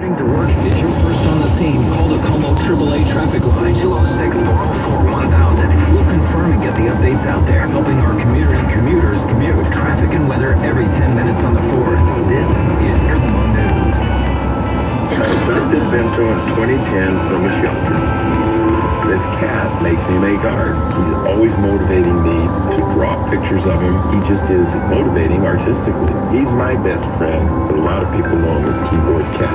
To work, is your first on the scene? Call the Como AAA traffic line 206-404-1000. We'll confirm and get the updates out there, helping our commuters commute with traffic and weather every 10 minutes on the 4th. This is Como News. I adopted Bento in 2010 from a shelter. This cat makes me make art. He's always motivating me to draw pictures of him. He just is motivating artistically. He's my best friend, but a lot of people know him as Keyboard Cat.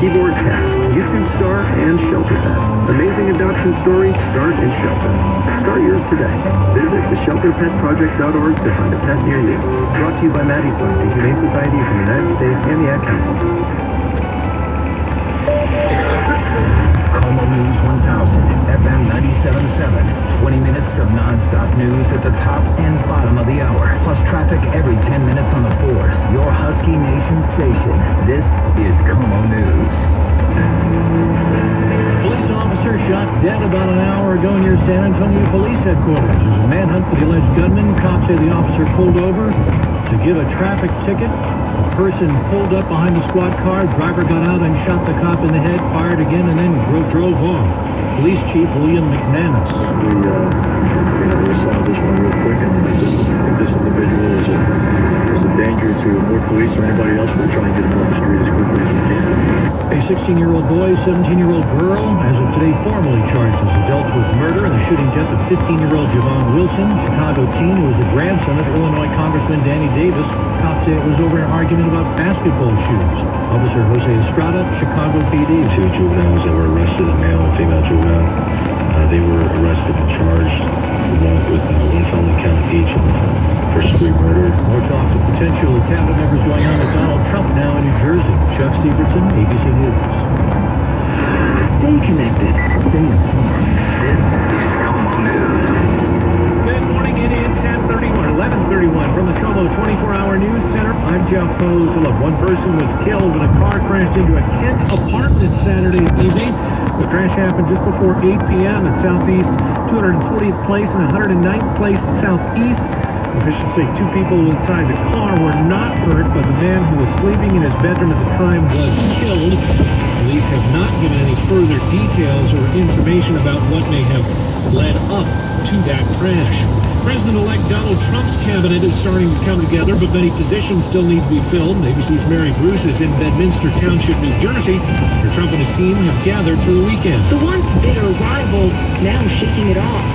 Keyboard Cat, YouTube star and shelter pet. Amazing adoption stories start in shelter. Start yours today. Visit theshelterpetproject.org to find a pet near you. Brought to you by Maddie's Fund, the Humane Society of the United States, and the Ad Council. Como News 1000, FM 97.7. 20 minutes of non-stop news at the top and bottom of the hour. Plus traffic every 10 minutes on the 4th. Your Husky Nation station. This is Como News. Police officer shot dead about an hour ago near San Antonio Police Headquarters. There's a manhunt for the alleged gunman. Cops say the officer pulled over to give a traffic ticket. A person pulled up behind the squad car. Driver got out and shot the cop in the head, fired again, and then drove off. Police Chief William McManus. We saw this one real quick, and I think this individual is a danger to more police or anybody else. We'll try and get him off the street as quickly as we can. A 16-year-old boy, 17-year-old girl, as of today formally charged as adults with murder in the shooting death of 15-year-old Javon Wilson, Chicago teen who was the grandson of Illinois Congressman Danny Davis. Cops say it was over an argument about basketball shoes. Officer Jose Estrada, Chicago PD. Two juveniles that were arrested, a male and female juvenile. They were arrested and charged with one felony count each on first-degree murder. More talk of potential cabinet members going on with Donald Trump now in New Jersey. Chuck Stevenson, ABC News. Stay connected. Stay informed. This is Como News. Good morning. It is 11:31 from the Como 24-hour News Center. I'm Jeff Kozula. One person was killed when a car crashed into a Kent apartment Saturday evening. The crash happened just before 8 p.m. at Southeast 240th Place and 109th Place Southeast. Officials say two people inside the car were not hurt, but the man who was sleeping in his bedroom at the time was killed. Police have not given any further details or information about what may have led up to that crash. President-elect Donald Trump's cabinet is starting to come together, but many positions still need to be filled. ABC's Mary Bruce is in Bedminster Township, New Jersey, where Trump and his team have gathered for the weekend. The once bitter rivals now shaking it off.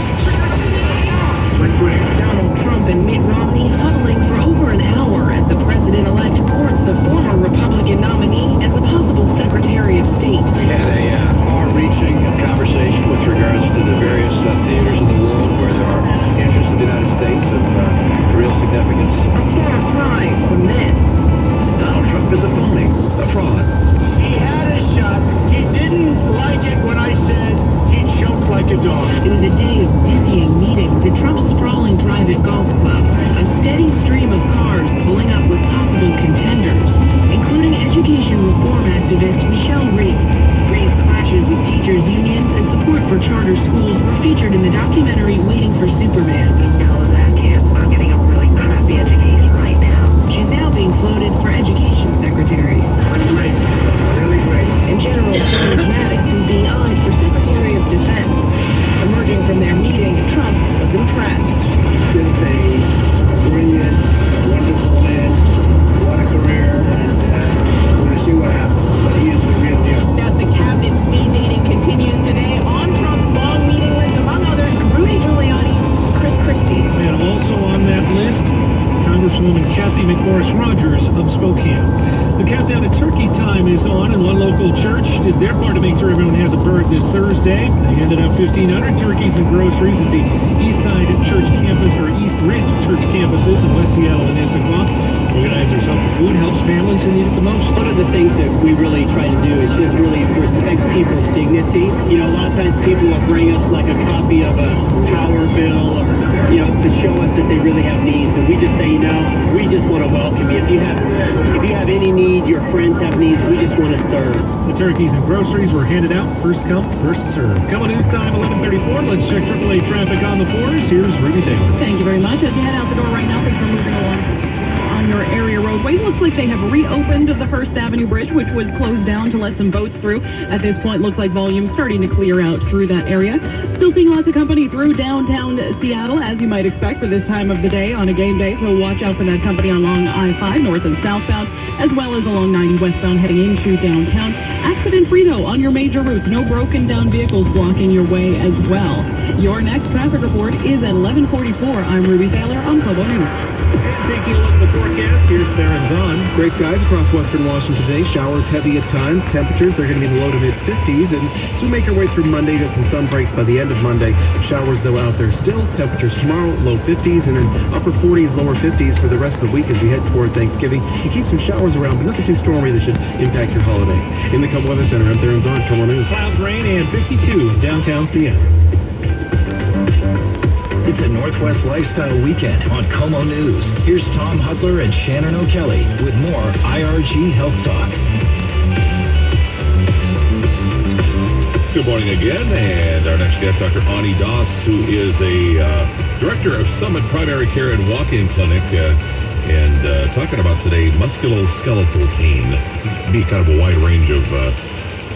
Donald Trump and Mitt Romney huddling for over an hour as the president-elect courts the former Republican nominee as a possible Secretary of State. We had a far-reaching conversation with regards to the various theaters in the world where there are interests in the United States of real significance. A far cry from this. Donald Trump is a phony, a fraud. He had a shot. He didn't like it when I said he choked like a dog. It was a day of dizzying meetings at Trump's sprawling private golf club. A steady stream of cars pulling up with possible contenders, including education reform activist Michelle Reed. Reed's clashes with teachers' unions and support for charter schools were featured in the documentary Waiting for Superman. We know that kids are getting a really crappy education right now. She's now being floated for education secretary. Great. Really great. And General James Maddox is being eyed for Secretary of Defense. Emerging from their meeting, Trump was impressed. This is a brilliant, wonderful man. What a career. And we're going to see what happens. But he is the real deal. As the cabinet speed dating continues today, on Trump's long meeting list, among others, Rudy Giuliani, Chris Christie. And also on that list, Congresswoman Kathy McMorris Rogers of Spokane. The countdown to turkey time is on, and one local church did their part to make sure everyone has a bird this Thursday. They handed out 1,500 turkeys and groceries at the East Side Church campus, or East Ridge Church campuses in West Seattle and Issaquah. Organizers Help for Food helps families who need it the most. One of the things that we really try to do is just really respect people's dignity. You know, a lot of times people will bring us like a copy of a power bill or, you know, to show us that they really have needs. And we just say, you know, we just want to welcome you. If you have any need, your friends have needs, we just want to serve. The turkeys and groceries were handed out. First come, first served. Coming news time, 11:34. Let's check AAA traffic on the 4s. Here's Ruby Taylor. Thank you very much. As you head out the door right now, things are moving along on your area road roadways. Looks like they have reopened the First Avenue Bridge, which was closed down to let some boats through. At this point, looks like volume starting to clear out through that area. Still seeing lots of company through downtown Seattle, as you might expect for this time of the day on a game day. So watch out for that company along I-5 north and southbound, as well as along 90 westbound heading into downtown. Accident-free, though, on your major routes. No broken down vehicles blocking your way as well. Your next traffic report is at 11:44. I'm Ruby Taylor on KOMO News. Taking a look at the forecast, here's Sarah and Don. Great skies across western Washington today. Showers heavy at times. Temperatures, they're going to be in the low to mid-50s. And as we make our way through Monday, get some sun breaks by the end of Monday. Showers, though, out there still. Temperatures tomorrow, low 50s, and then upper 40s, lower 50s for the rest of the week as we head toward Thanksgiving. You keep some showers around, but nothing too stormy that should impact your holiday. In the KOMO Weather Center, I'm Darren Don, KOMO News. Clouds, rain, and 52 in downtown Seattle. It's a Northwest Lifestyle Weekend on KOMO News. Here's Tom Hutler and Shannon O'Kelly with more IRG Health Talk. Good morning again, and our next guest, Dr. Ani Das, who is a director of Summit Primary Care and Walk-In Clinic, and talking about today musculoskeletal pain. Be kind of a wide range of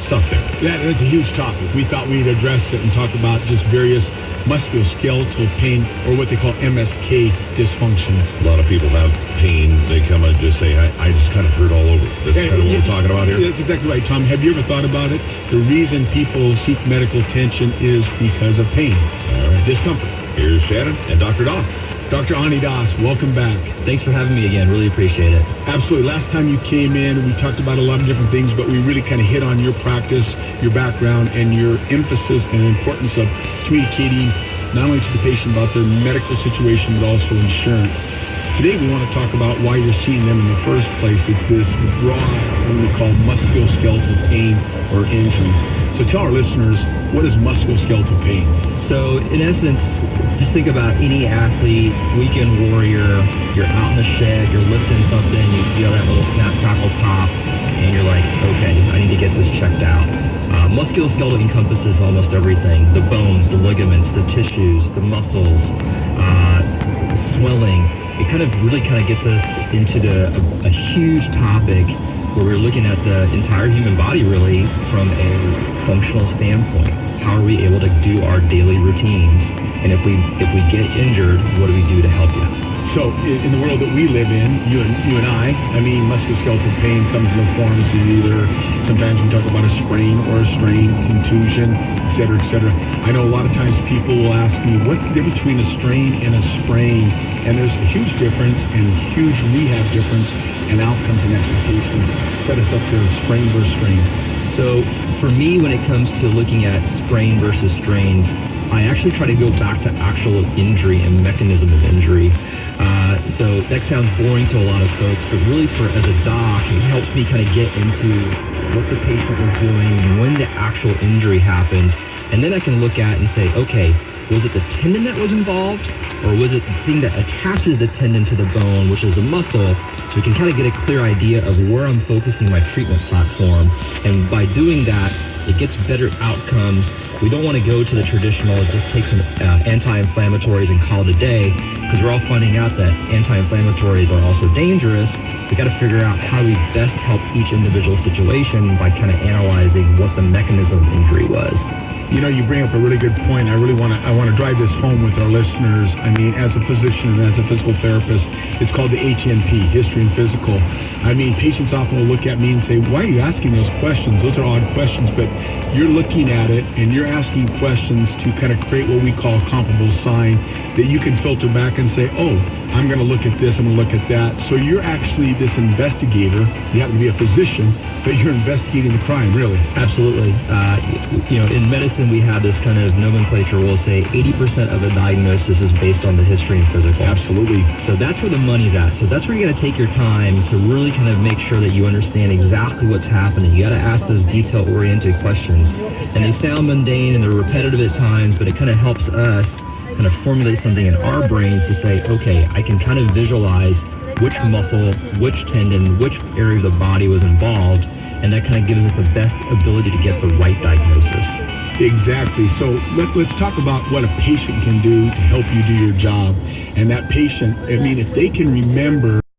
stuff there. That's a huge topic. We thought we'd address it and talk about just various musculoskeletal pain, or what they call MSK dysfunctions. A lot of people have pain. They come and just say, I just kind of hurt all over. That's kind of what we're talking about here. That's exactly right, Tom. Have you ever thought about it? The reason people seek medical attention is because of pain, discomfort. Here's Shannon and Dr. Das. Dr. Ani Das, welcome back. Thanks for having me again. Really appreciate it. Absolutely. Last time you came in, we talked about a lot of different things, but we really kind of hit on your practice, your background, and your emphasis and importance of communicating not only to the patient about their medical situation, but also insurance. Today we want to talk about why you're seeing them in the first place. It's this broad, what we call musculoskeletal pain or injuries. So tell our listeners, what is musculoskeletal pain? So in essence, just think about any athlete, weekend warrior. You're out in the shed, you're lifting something, you feel that little snap, crackle, pop, and you're like, okay, I need to get this checked out. Musculoskeletal encompasses almost everything: the bones, the ligaments, the tissues, the muscles, swelling. It really gets us into a huge topic where we're looking at the entire human body, really, from a functional standpoint. How are we able to do our daily routines? And if we get injured, what do we do to help you? So in the world that we live in, you and I mean, musculoskeletal pain comes in the forms of either, sometimes we talk about a sprain or a strain, contusion, et cetera, et cetera. I know a lot of times people will ask me, what's the difference between a strain and a sprain? And there's a huge difference and huge rehab difference and outcomes and expectations. Set us up for sprain versus strain. So for me, when it comes to looking at sprain versus strain, I actually try to go back to actual injury and mechanism of injury. So that sounds boring to a lot of folks, but really as a doc, it helps me kind of get into what the patient was doing, when the actual injury happened, and then I can look at and say, okay, was it the tendon that was involved, or was it the thing that attaches the tendon to the bone, which is the muscle? So we can kind of get a clear idea of where I'm focusing my treatment platform, and by doing that, it gets better outcomes. We don't want to go to the traditional, just take some anti-inflammatories and call it a day, because we're all finding out that anti-inflammatories are also dangerous. We got to figure out how we best help each individual situation by kind of analyzing what the mechanism of injury was. You know, you bring up a really good point. I want to drive this home with our listeners. I mean, as a physician and as a physical therapist, it's called the HNP, History and Physical. I mean, patients often will look at me and say, why are you asking those questions? Those are odd questions, but you're looking at it and you're asking questions to kind of create what we call a comparable sign that you can filter back and say, oh, I'm going to look at this, I'm going to look at that. So you're actually this investigator. You happen to be a physician, but you're investigating the crime, really. Absolutely. In medicine, we have this kind of nomenclature. We'll say 80% of a diagnosis is based on the history and physical. Absolutely. So that's where the money's at. So that's where you got to take your time to really kind of make sure that you understand exactly what's happening. You got to ask those detail-oriented questions. And they sound mundane and they're repetitive at times, but it kind of helps us kind of formulate something in our brains to say, okay, I can kind of visualize which muscle, which tendon, which area of the body was involved, and that kind of gives us the best ability to get the right diagnosis. Exactly. So let's talk about what a patient can do to help you do your job. And that patient, I mean, if they can remember